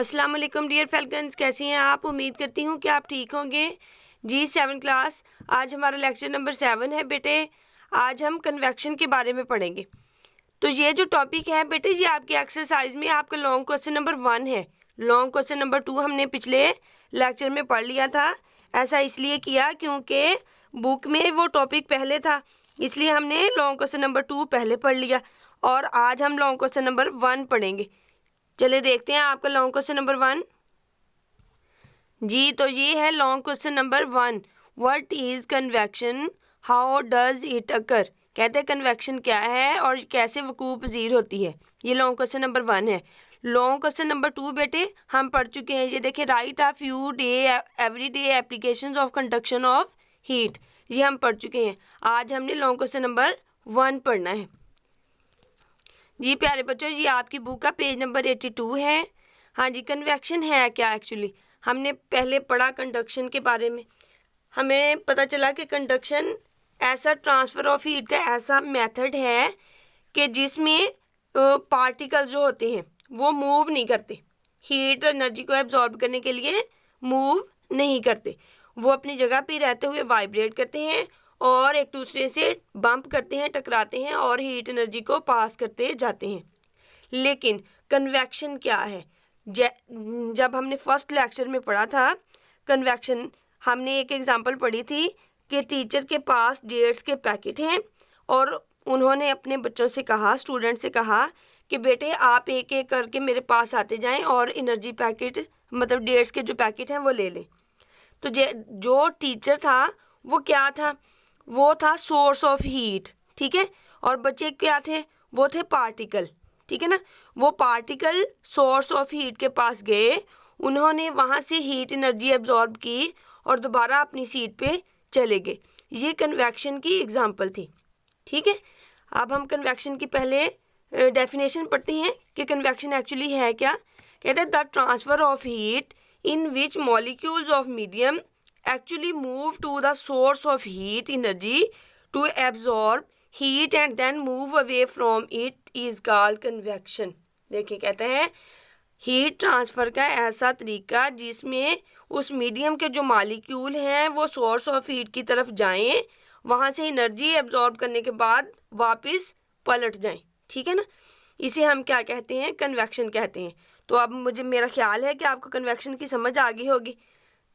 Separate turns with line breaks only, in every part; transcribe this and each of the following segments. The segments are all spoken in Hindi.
अस्सलाम वालेकुम डियर फैल्कन्स, कैसी हैं आप। उम्मीद करती हूँ कि आप ठीक होंगे। जी 7 क्लास, आज हमारा लेक्चर नंबर 7 है बेटे। आज हम कन्वेक्शन के बारे में पढ़ेंगे। तो ये जो टॉपिक है बेटे, ये आपकी एक्सरसाइज में आपका लॉन्ग क्वेश्चन नंबर 1 है। लॉन्ग क्वेश्चन नंबर 2 हमने पिछले लेक्चर में पढ़ लिया था। ऐसा इसलिए किया क्योंकि बुक में वो टॉपिक पहले था, इसलिए हमने लॉन्ग क्वेश्चन नंबर 2 पहले पढ़ लिया और आज हम लॉन्ग क्वेश्चन नंबर 1 पढ़ेंगे। चले देखते हैं आपका लॉन्ग क्वेश्चन नंबर 1। जी तो ये है long question number 1। What is convection, how does it occur. कहते हैं कन्वेक्शन क्या है और कैसे वकूअ पजीर होती है। ये लॉन्ग क्वेश्चन नंबर 1 है। लॉन्ग क्वेश्चन नंबर 2 बेटे हम पढ़ चुके हैं। ये देखिए, right a few day every day applications of conduction of heat, ये हम पढ़ चुके हैं। आज हमने लॉन्ग क्वेश्चन नंबर 1 पढ़ना है। जी प्यारे बच्चों, ये आपकी बुक का पेज नंबर 82 है। हाँ जी, कन्वेक्शन है क्या। एक्चुअली हमने पहले पढ़ा कंडक्शन के बारे में। हमें पता चला कि कंडक्शन ऐसा ट्रांसफ़र ऑफ हीट का ऐसा मेथड है कि जिसमें पार्टिकल्स जो होते हैं वो मूव नहीं करते, हीट एनर्जी को एब्जॉर्ब करने के लिए मूव नहीं करते। वो अपनी जगह पे रहते हुए वाइब्रेट करते हैं और एक दूसरे से बम्प करते हैं, टकराते हैं और हीट एनर्जी को पास करते जाते हैं। लेकिन कन्वेक्शन क्या है, जब हमने फर्स्ट लेक्चर में पढ़ा था कन्वेक्शन, हमने एक एग्जांपल पढ़ी थी कि टीचर के पास डेट्स के पैकेट हैं और उन्होंने अपने बच्चों से कहा, स्टूडेंट से कहा कि बेटे आप एक एक करके मेरे पास आते जाएं और एनर्जी पैकेट मतलब डेट्स के जो पैकेट हैं वो ले लें। तो जो टीचर था वो क्या था, वो था सोर्स ऑफ हीट, ठीक है। और बच्चे क्या थे, वो थे पार्टिकल, ठीक है ना। वो पार्टिकल सोर्स ऑफ हीट के पास गए, उन्होंने वहाँ से हीट एनर्जी एब्जॉर्ब की और दोबारा अपनी सीट पे चले गए। ये कन्वेक्शन की एग्जांपल थी, ठीक है। अब हम कन्वेक्शन की पहले डेफिनेशन पढ़ते हैं कि कन्वेक्शन एक्चुअली है क्या। कहते हैं the transfer of heat in which molecules of medium actually move to the source of heat energy to absorb heat and then move away from it is called convection। देखिए, कहते हैं हीट ट्रांसफ़र का ऐसा तरीका जिसमें उस मीडियम के जो मॉलिक्यूल हैं वो सोर्स ऑफ हीट की तरफ जाएं, वहाँ से एनर्जी एब्जॉर्ब करने के बाद वापस पलट जाएं, ठीक है ना। इसे हम क्या कहते हैं, कन्वेक्शन कहते हैं। तो अब मेरा ख्याल है कि आपको कन्वेक्शन की समझ आ गई होगी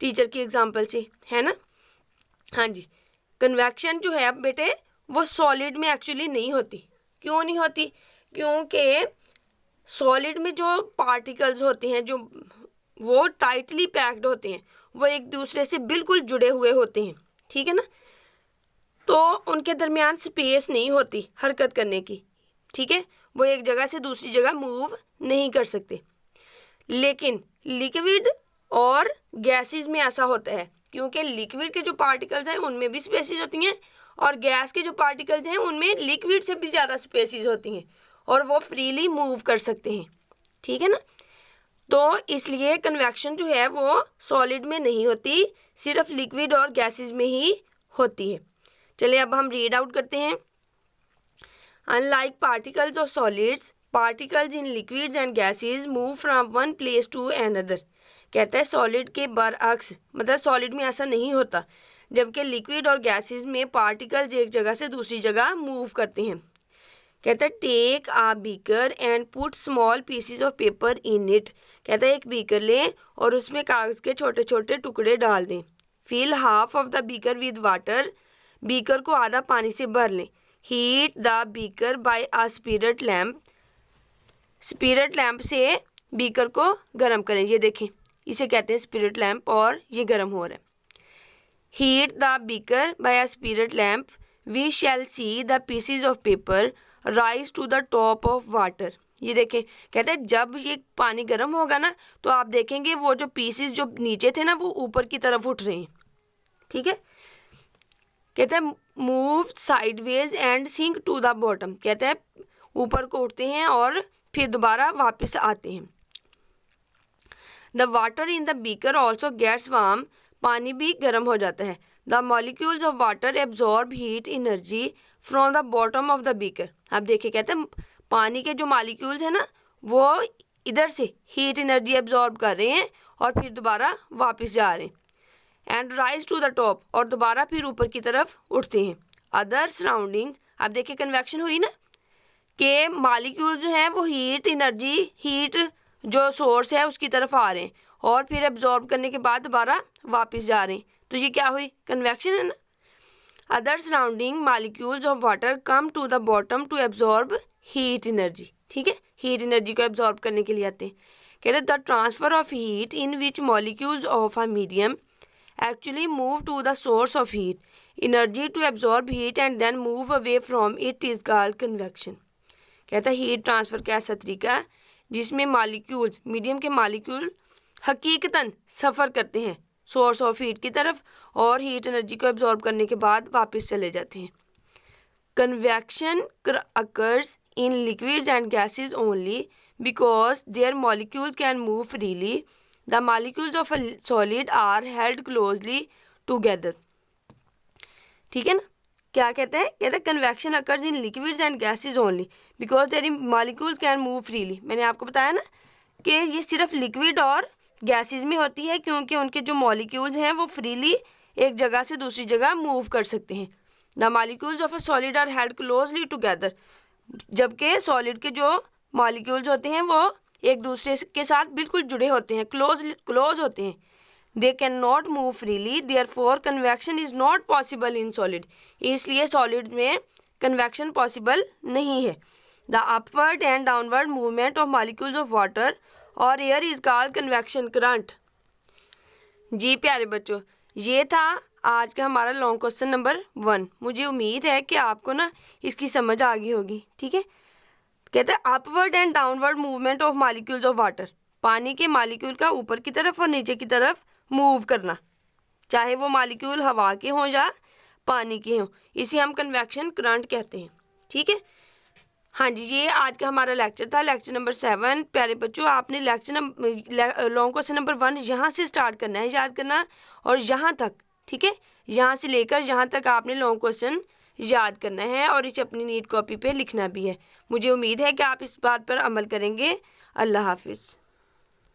टीचर की एग्जांपल से, है ना। हाँ जी, कन्वेक्शन जो है अब बेटे वो सॉलिड में एक्चुअली नहीं होती। क्यों नहीं होती, क्योंकि सॉलिड में जो पार्टिकल्स होते हैं जो वो टाइटली पैक्ड होते हैं, वो एक दूसरे से बिल्कुल जुड़े हुए होते हैं, ठीक है ना। तो उनके दरमियान स्पेस नहीं होती हरकत करने की, ठीक है। वो एक जगह से दूसरी जगह मूव नहीं कर सकते। लेकिन लिक्विड और गैसेस में ऐसा होता है, क्योंकि लिक्विड के जो पार्टिकल्स हैं उनमें भी स्पेसिस होती हैं और गैस के जो पार्टिकल्स हैं उनमें लिक्विड से भी ज़्यादा स्पेसिस होती हैं और वो फ्रीली मूव कर सकते हैं, ठीक है ना। तो इसलिए कन्वेक्शन जो है वो सॉलिड में नहीं होती, सिर्फ लिक्विड और गैसेस में ही होती है। चलिए अब हम रीड आउट करते हैं। Unlike particles of solids, particles in liquids and gases move from one place to another. कहता है सॉलिड के बरअक्स, मतलब सॉलिड में ऐसा नहीं होता, जबकि लिक्विड और गैसेस में पार्टिकल्स एक जगह से दूसरी जगह मूव करते हैं। कहता है take a beaker and put small pieces of paper in it. कहता है एक बीकर लें और उसमें कागज़ के छोटे छोटे टुकड़े डाल दें। Fill half of the beaker with water, beaker को आधा पानी से भर लें। Heat the beaker by a spirit lamp, spirit lamp से बीकर को गर्म करें। ये देखें, इसे कहते हैं स्पिरिट लैम्प और ये गर्म हो रहा है। Heat the beaker by a spirit lamp, we shall see the pieces of paper rise to the top of water. ये देखें, कहते हैं जब ये पानी गर्म होगा ना तो आप देखेंगे वो जो पीसीज जो नीचे थे ना वो ऊपर की तरफ उठ रहे हैं, ठीक है। कहते हैं move sideways and sink to the bottom. कहते हैं ऊपर को उठते हैं और फिर दोबारा वापस आते हैं। The water in the beaker also gets warm, पानी भी गर्म हो जाता है। The molecules of water absorb heat energy from the bottom of the beaker. अब देखिए, कहते हैं पानी के जो मॉलिक्यूल्स हैं ना वो इधर से हीट एनर्जी एब्जॉर्ब कर रहे हैं और फिर दोबारा वापस जा रहे हैं। And rise to the top, और दोबारा फिर ऊपर की तरफ उठते हैं। अदर सराउंडिंग, अब देखिए कन्वेक्शन हुई ना कि मालिक्यूल जो हैं वो हीट एनर्जी, हीट जो सोर्स है उसकी तरफ आ रहे हैं और फिर एब्जॉर्ब करने के बाद दोबारा वापस जा रहे हैं, तो ये क्या हुई? कन्वेक्शन है ना। Other surrounding molecules of water come to the bottom to absorb heat energy, ठीक है, हीट एनर्जी को एब्जॉर्ब करने के लिए आते हैं। कहते हैं the transfer of heat in which molecules of a medium actually move to the source of heat energy to absorb heat and then move away from it is called convection. कहता है हीट ट्रांसफ़र का ऐसा तरीका है जिसमें मालिक्यूल्स, मीडियम के मालिक्यूल हकीकतन सफ़र करते हैं सोर्स ऑफ हीट की तरफ और हीट एनर्जी को एब्जॉर्ब करने के बाद वापस चले जाते हैं। Convection occurs in liquids and gases only because their molecules can move freely. The molecules of a solid are held closely together. ठीक है ना, क्या कहते हैं? कहते हैं convection occurs in liquids and gases only because their molecules can move freely. मैंने आपको बताया ना कि ये सिर्फ लिक्विड और गैसेस में होती है क्योंकि उनके जो मॉलिक्यूल्स हैं वो फ्रीली एक जगह से दूसरी जगह मूव कर सकते हैं। The molecules of a solid are held closely together, जबकि सॉलिड के जो मॉलिक्यूल्स होते हैं वो एक दूसरे के साथ बिल्कुल जुड़े होते हैं, क्लोज होते हैं। They can not move freely, therefore convection is not possible in solid. इसलिए सॉलिड में कन्वेक्शन पॉसिबल नहीं है। The upward and downward movement of molecules of water और air is called convection current. जी प्यारे बच्चों, ये था आज का हमारा लॉन्ग क्वेश्चन नंबर 1। मुझे उम्मीद है कि आपको ना इसकी समझ आ गई होगी। ठीक है, कहते हैं upward and downward movement of molecules of water, पानी के मॉलिक्यूल का ऊपर की तरफ और नीचे की तरफ मूव करना, चाहे वो मॉलिक्यूल हवा के हों या पानी के हों, इसे हम कन्वेक्शन करंट कहते हैं। ठीक है, हाँ जी, ये आज का हमारा लेक्चर था, लेक्चर नंबर 7। प्यारे बच्चों, आपने लॉन्ग क्वेश्चन नंबर 1 यहाँ से स्टार्ट करना है, याद करना, और यहाँ तक, ठीक है, यहाँ से लेकर यहाँ तक आपने लॉन्ग क्वेश्चन याद करना है और इसे अपनी नीट कॉपी पे लिखना भी है। मुझे उम्मीद है कि आप इस बात पर अमल करेंगे। अल्लाह हाफिज़।